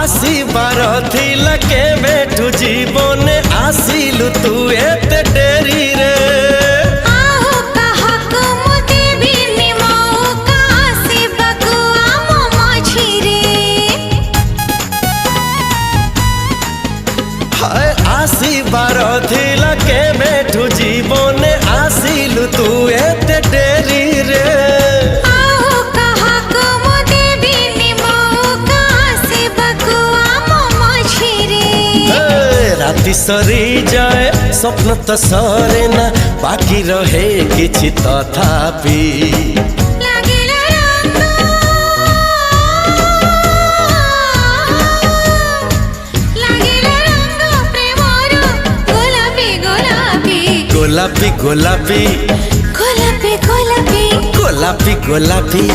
आसीबार थिला केबेठु जीवने आसिलु तू एते डेरी रे। आसीबार थिला केबेठु जीवने आसिलु तू एते डेरी रे। राति सरी जाए स्वप्न तो सरे ना बाकी रहे किछि तथापि। गोलापी गोलापी गोलापी गोलापी गोलापी गोलापी